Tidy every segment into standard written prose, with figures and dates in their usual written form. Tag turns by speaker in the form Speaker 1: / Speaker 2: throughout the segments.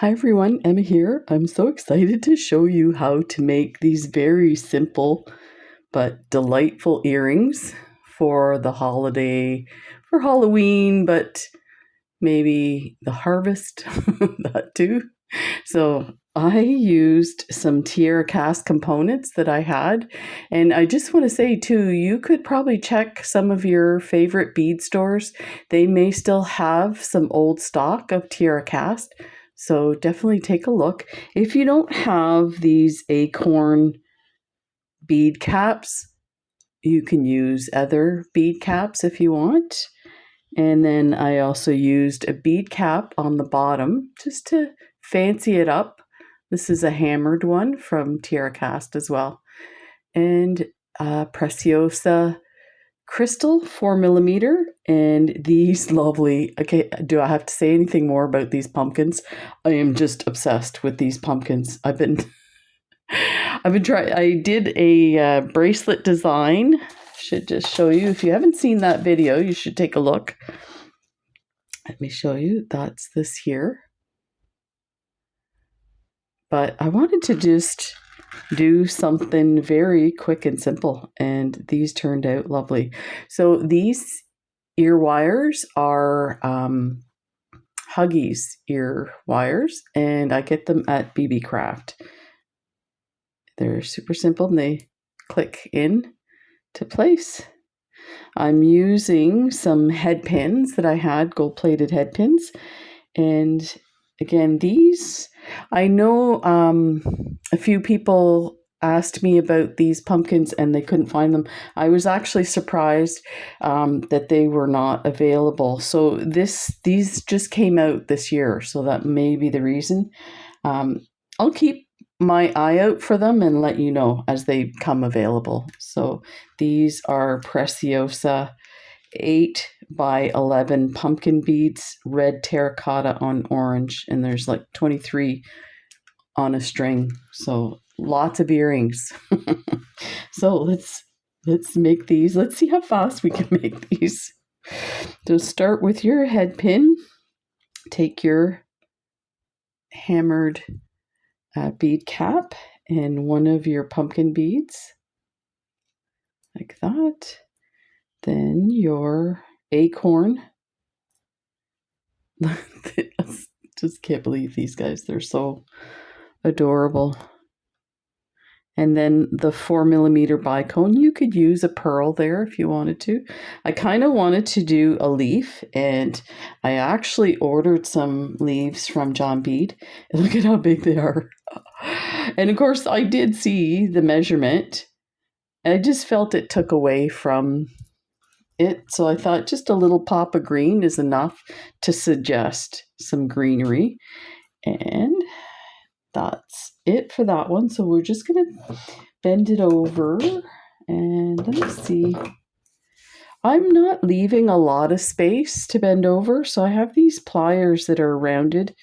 Speaker 1: Hi everyone, Emma here. I'm so excited to show you how to make these very simple but delightful earrings for the holiday, for Halloween, but maybe the harvest, that too. So I used some tiara cast components that I had, and I just want to say too, you could probably check some of your favorite bead stores. They may still have some old stock of tiara cast, so definitely take a look. If you don't have these acorn bead caps, you can use other bead caps if you want. And then I also used a bead cap on the bottom just to fancy it up. This is a hammered one from Tiara Cast as well. And Presciosa crystal 4mm, and these lovely, okay, do I have to say anything more about these pumpkins? I am just obsessed with these pumpkins. I've been trying. I did a bracelet design. Should just show you. If you haven't seen that video, you should take a look. Let me show you. That's this here. But I wanted to just do something very quick and simple, and these turned out lovely. So these ear wires are Huggies ear wires, and I get them at BB Craft. They're super simple, and they click in to place. I'm using some head pins that I had, gold-plated head pins, and again, these, I know a few people asked me about these pumpkins and they couldn't find them. I was actually surprised that they were not available. So these just came out this year, so that may be the reason. I'll keep my eye out for them and let you know as they come available. So these are Presciosa 8x11 pumpkin beads, red terracotta on orange, and there's like 23 on a string, so lots of earrings. So let's make these. Let's see how fast we can make these. So start with your head pin, take your hammered bead cap and one of your pumpkin beads like that, then your acorn. Just can't believe these guys. They're so adorable. And then the 4mm bicone, you could use a pearl there if you wanted to. I kind of wanted to do a leaf, and I actually ordered some leaves from John Bead. And look at how big they are. And of course, I did see the measurement. I just felt it took away from it. So I thought just a little pop of green is enough to suggest some greenery. And that's it for that one. So we're just going to bend it over, and let me see. I'm not leaving a lot of space to bend over, so I have these pliers that are rounded.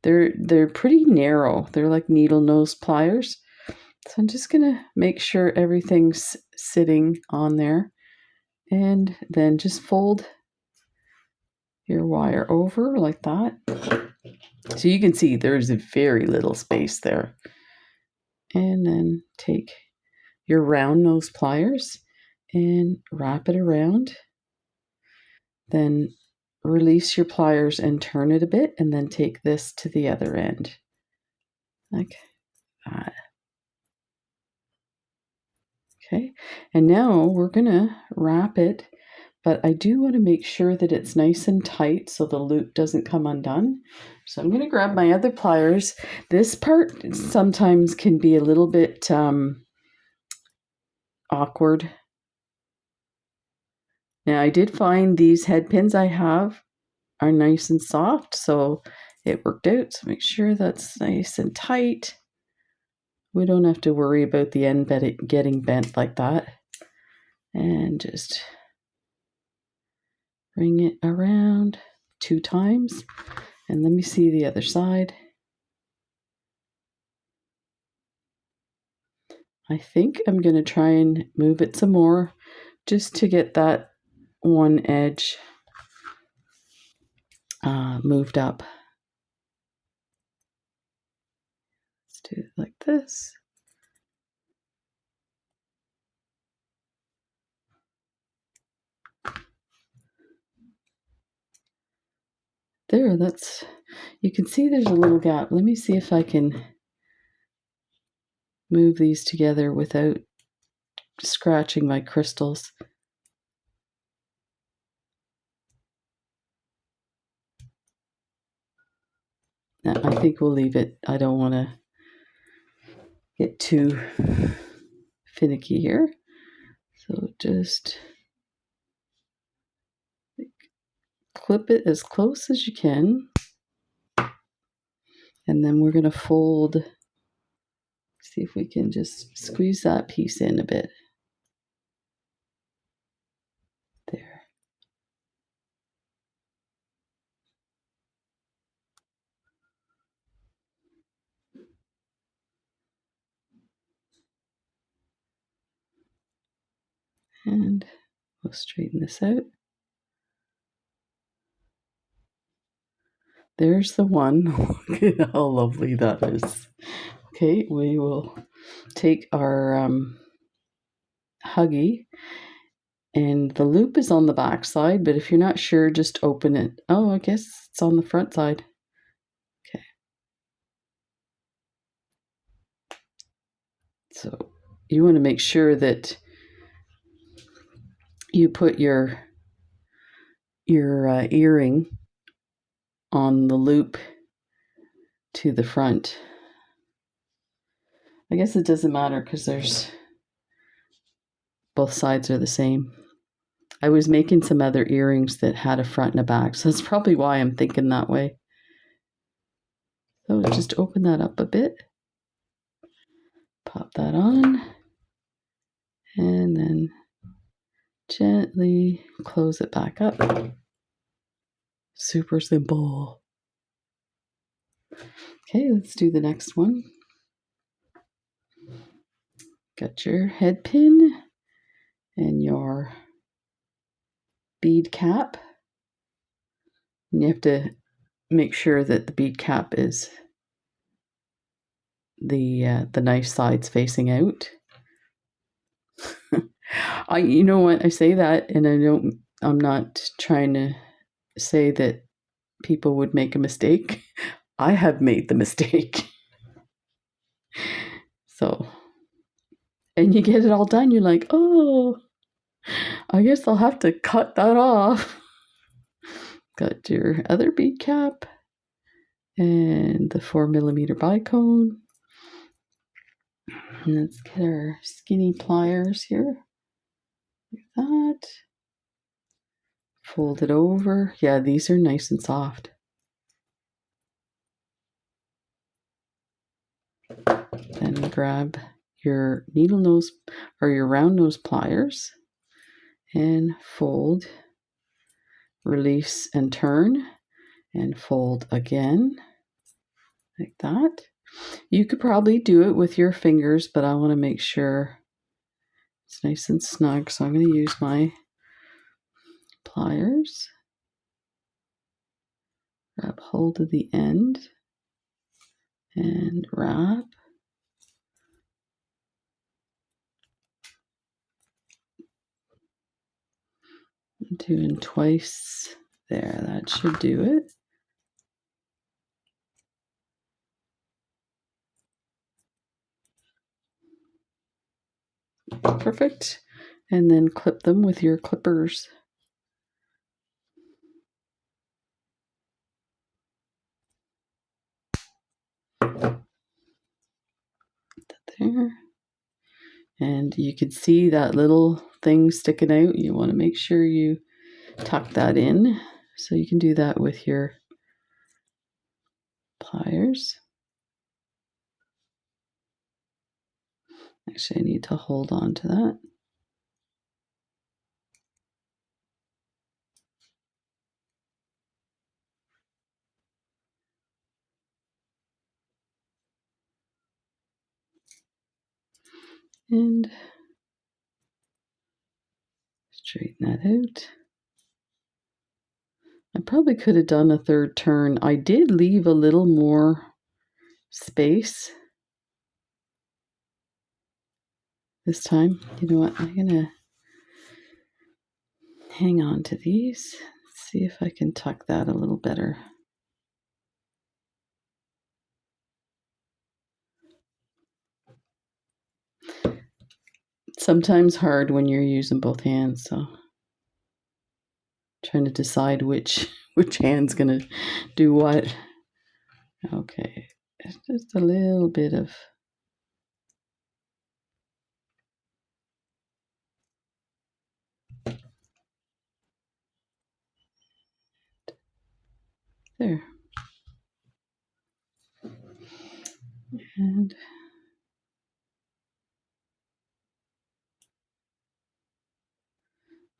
Speaker 1: They're pretty narrow. They're like needle nose pliers. So I'm just going to make sure everything's sitting on there, and then just fold your wire over like that. So you can see there's a very little space there. And then take your round nose pliers and wrap it around. Then release your pliers and turn it a bit, and then take this to the other end. Like that. Okay, and now we're gonna wrap it, but I do want to make sure that it's nice and tight so the loop doesn't come undone. So I'm gonna grab my other pliers. This part sometimes can be a little bit awkward. Now I did find these head pins I have are nice and soft, so it worked out. So make sure that's nice and tight. We don't have to worry about the end getting bent like that. And just bring it around 2 times. And let me see the other side. I think I'm going to try and move it some more just to get that one edge moved up. do it like this. There, that's, you can see there's a little gap. Let me see if I can move these together without scratching my crystals. I think we'll leave it. I don't want to get too finicky here. So just clip it as close as you can. And then we're going to fold. See if we can just squeeze that piece in a bit. There. And we'll straighten this out. There's the one. Look at how lovely that is. Okay, we will take our Huggy, and the loop is on the back side, but if you're not sure, just open it. Oh, I guess it's on the front side. Okay. So you want to make sure that you put your earring on the loop to the front. I guess it doesn't matter because there's both sides are the same. I was making some other earrings that had a front and a back, so that's probably why I'm thinking that way. So just open that up a bit, pop that on, and then gently close it back up. Super simple. Okay, let's do the next one. Got your head pin and your bead cap. And you have to make sure that the bead cap is the knife sides facing out. You know what, I say that, and I'm not trying to say that people would make a mistake. I have made the mistake. So, and you get it all done, you're like, oh, I guess I'll have to cut that off. Got your other bead cap and the 4mm bicone. And let's get our skinny pliers here. Like that. Fold it over. Yeah, these are nice and soft. Then grab your needle nose or your round nose pliers and fold, release and turn, and fold again like that. You could probably do it with your fingers, but I want to make sure it's nice and snug, so I'm going to use my pliers. Grab hold of the end and wrap. Doing twice there, that should do it. Perfect. And then clip them with your clippers. There. And you can see that little thing sticking out. You want to make sure you tuck that in. So you can do that with your pliers. Actually, I need to hold on to that. And straighten that out. I probably could have done a third turn. I did leave a little more space this time. You know what? I'm going to hang on to these. See if I can tuck that a little better. It's sometimes hard when you're using both hands, so trying to decide which hand's gonna do what. Okay, it's just a little bit of there. And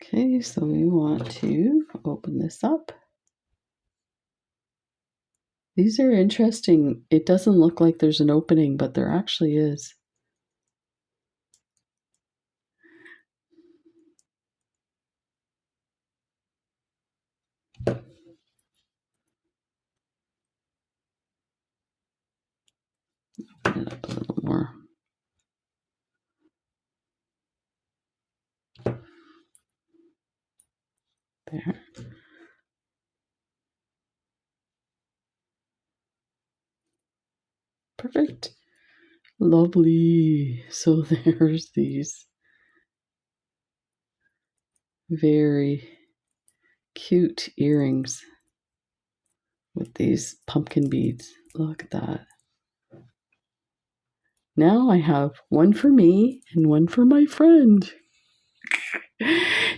Speaker 1: okay, so we want to open this up. These are interesting. It doesn't look like there's an opening, but there actually is. Open it up a little more. There. Perfect. Lovely. So there's these very cute earrings with these pumpkin beads. Look at that. Now I have one for me and one for my friend.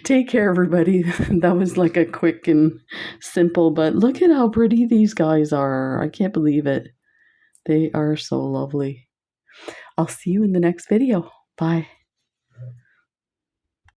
Speaker 1: Take care, everybody. That was like a quick and simple, but look at how pretty these guys are. I can't believe it. They are so lovely. I'll see you in the next video. Bye.